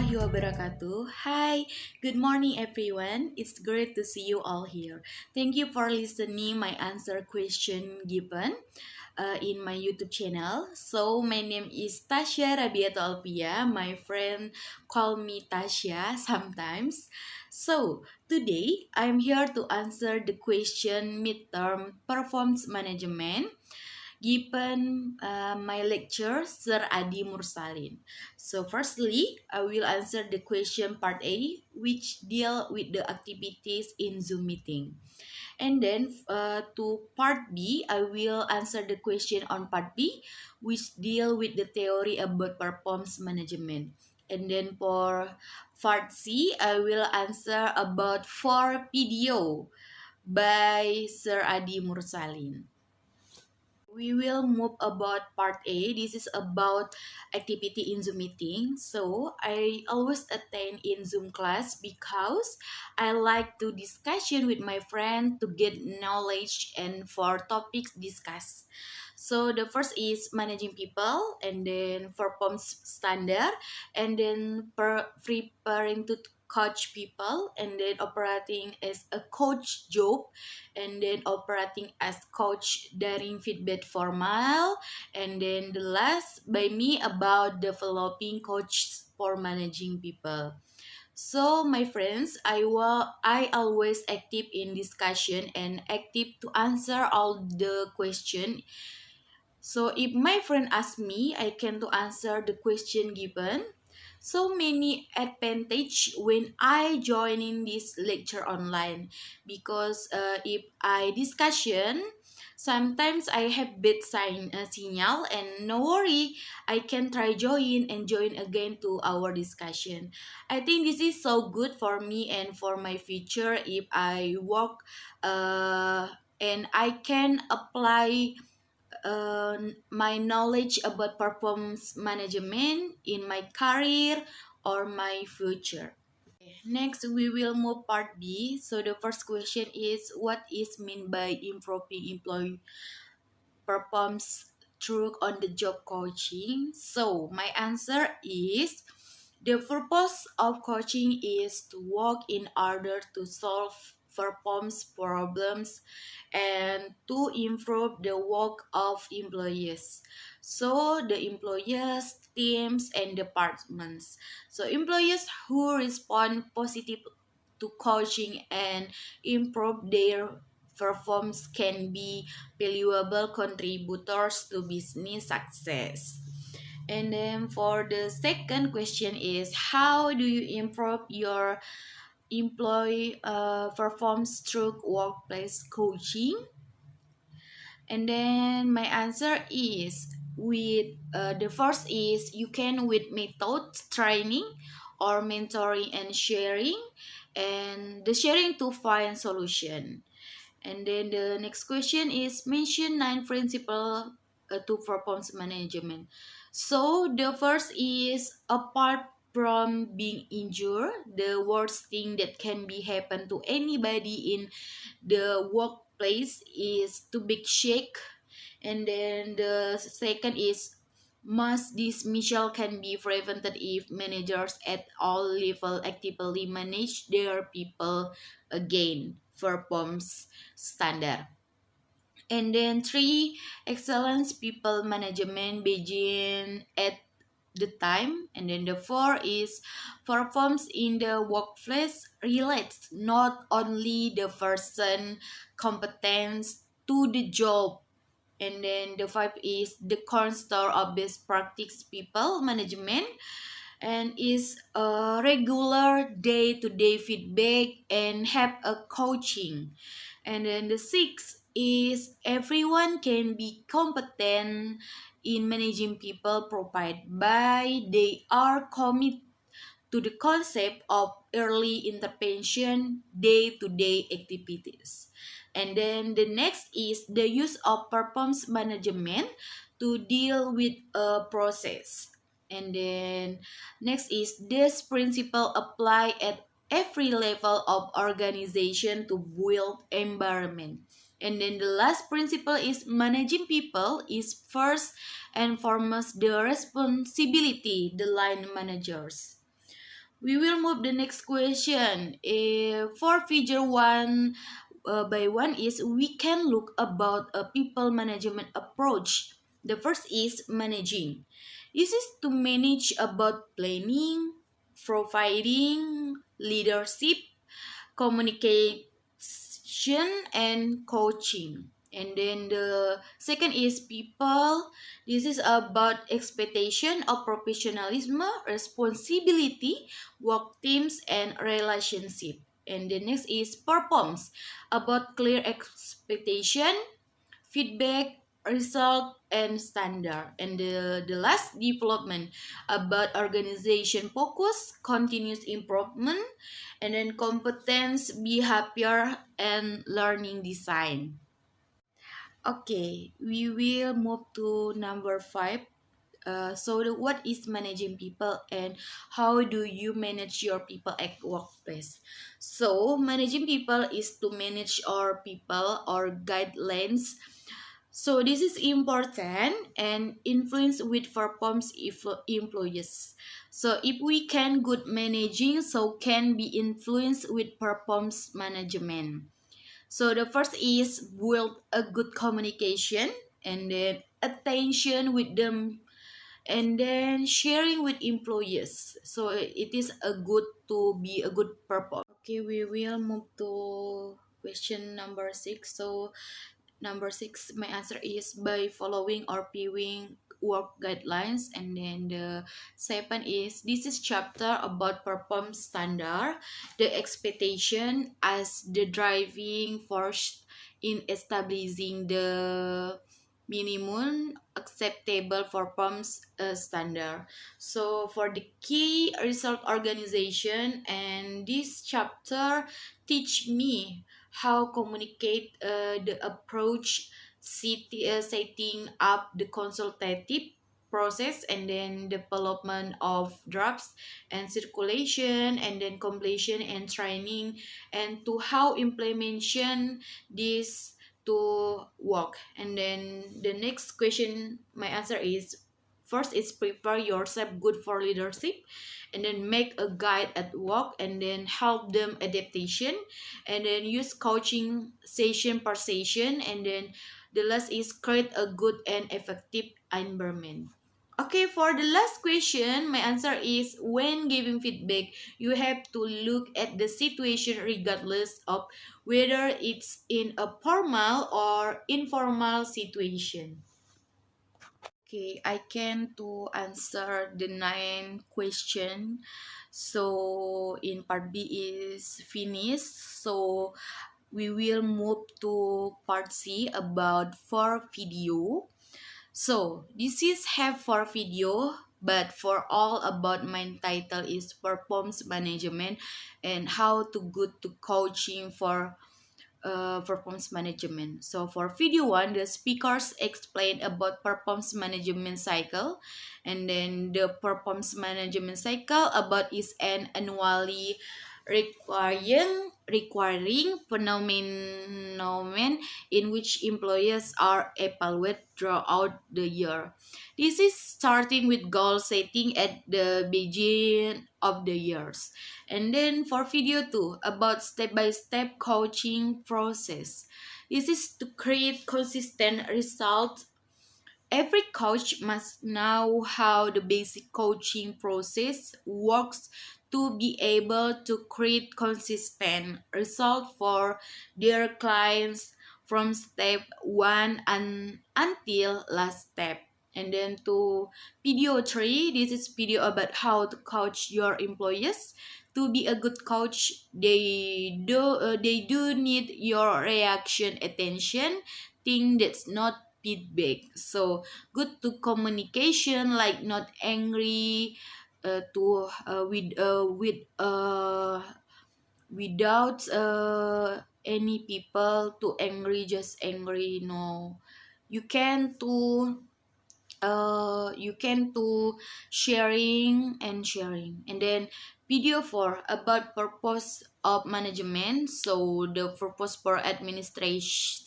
warahmatullahi wabarakatuh. Hi, good morning everyone. It's great to see you all here. Thank you for listening my answer question given in my YouTube channel. So my name is Tasya Rabiatu Alviah. My friend call me Tasya sometimes. So today I'm here to answer the question midterm performance management given my lecture Sir Adi Mursalin. So firstly, I will answer the question part A, which deal with the activities in Zoom meeting. And then to part B, I will answer the question on part B, which deal with the theory about performance management. And then for part C, I will answer about 4 video by Sir Adi Mursalin. We will move about part A. This is about activity in Zoom meeting. So I always attend in Zoom class because I like to discussion with my friend to get knowledge and for topics discussed. So the first is managing people, and then performance standard, and then preparing to coach people, and then operating as a coach job, and then operating as coach during feedback formal, and then the last by me about developing coach for managing people. So my friends, I always active in discussion and active to answer all the question. So if my friend asks me, I can to answer the question given. So many advantage when I join in this lecture online, because if I discussion, sometimes I have bad signal, and no worry, I can try join again to our discussion. I think this is so good for me and for my future if I work and I can apply my knowledge about performance management in my career or my future. Next, we will move part B. So the first question is, what is meant by improving employee performance through on the job coaching? So my answer is, the purpose of coaching is to work in order to solve performance problems and to improve the work of employees. So the employees, teams, and departments. So employees who respond positive to coaching and improve their performance can be valuable contributors to business success. And then for the second question is, how do you improve your employee performance through workplace coaching? And then my answer is, with the first is, you can with method training or mentoring and sharing, and the sharing to find solution. And then the next question is, mention 9 principles to performance management. So the first is, apart from being injured, the worst thing that can be happen to anybody in the workplace is to be sick. And then the second is, mass dismissal can be prevented if managers at all level actively manage their people again performs standard. And then 3, excellence people management begin at the time. And then the 4 is, performs in the workplace relates not only the person competence to the job. And then the 5 is, the cornerstone of best practice people management, and is a regular day-to-day feedback and have a coaching. And then the 6 is, everyone can be competent in managing people provided by they are committed to the concept of early intervention day-to-day activities. And then the next is, the use of performance management to deal with a process. And then next is, this principle apply at every level of organization to build environment. And then the last principle is, managing people is first and foremost the responsibility the line managers. We will move the next question. For figure one by one is we can look about a people management approach. The first is managing. This is to manage about planning, providing leadership, communication, and coaching. And then the second is people. This is about expectation of professionalism, responsibility, work teams, and relationship. And the next is performs, about clear expectation, feedback, result, and standard. And the last development, about organization focus, continuous improvement, and then competence, behavior, and learning design. Okay, we will move to number five. What is managing people and how do you manage your people at workplace? So, managing people is to manage our people or guidelines. So, this is important and influence with performs if employees. So, if we can good managing, so can be influenced with performs management. So the first is build a good communication and then attention with them and then sharing with employees. So it is a good to be a good purpose. Okay, we will move to question number six. So number six, my answer is by following or viewing work guidelines. And then the seven is this is chapter about perform standard, the expectation as the driving force in establishing the minimum acceptable performance standard. So for the key result organization, and this chapter teach me how communicate the approach, setting up the consultative process and then development of drafts and circulation and then completion and training and to how implementation this to work. And then the next question my answer is first is prepare yourself good for leadership and then make a guide at work and then help them adaptation and then use coaching session per session and then the last is create a good and effective environment. Okay, for the last question, my answer is when giving feedback, you have to look at the situation regardless of whether it's in a formal or informal situation. Okay, I can to answer the nine question. So in part B is finished. So we will move to part C about for video. So this is have for video, but for all about my title is performance management and how to good to coaching for performance management. So for video one, the speakers explain about performance management cycle, and then the performance management cycle about is an annually requiring phenomenon in which employees are evaluated throughout the year. This is starting with goal setting at the beginning of the years. And then for video 2, about step-by-step coaching process. This is to create consistent results. Every coach must know how the basic coaching process works to be able to create consistent results for their clients from step 1 and until last step. And then to video 3, this is video about how to coach your employees. To be a good coach, they do need your reaction attention, thing that's not feedback. So good to communication, like not angry, to with without any people to angry, just angry. No, you can to sharing. And then video 4 about purpose of management. So the purpose for administration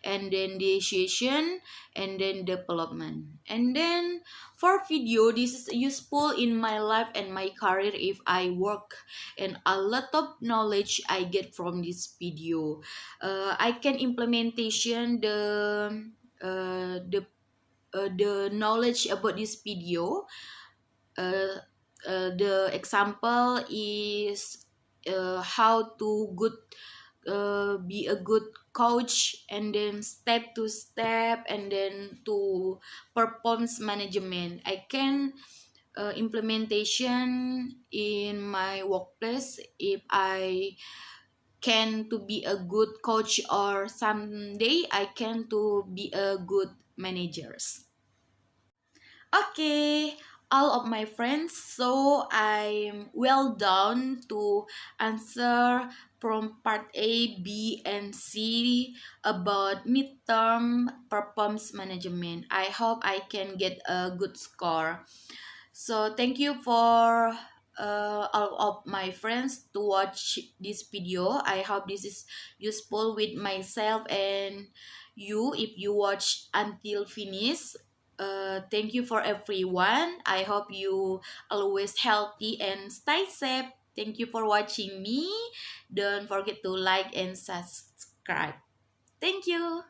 and then decision and then development. And then for video, this is useful in my life and my career if I work, and a lot of knowledge I get from this video. I can implementation the knowledge about this video. uh, the example is how to good be a good coach, and then step to step, and then to performance management. I can implementation in my workplace if I can to be a good coach, or someday I can to be a good managers. Okay, all of my friends, so I'm well done to answer from part A, B, and C about midterm performance management. I hope I can get a good score. So thank you for all of my friends to watch this video. I hope this is useful with myself and you if you watch until finish. Thank you for everyone. I hope you always healthy and stay safe. Thank you for watching me. Don't forget to like and subscribe. Thank you.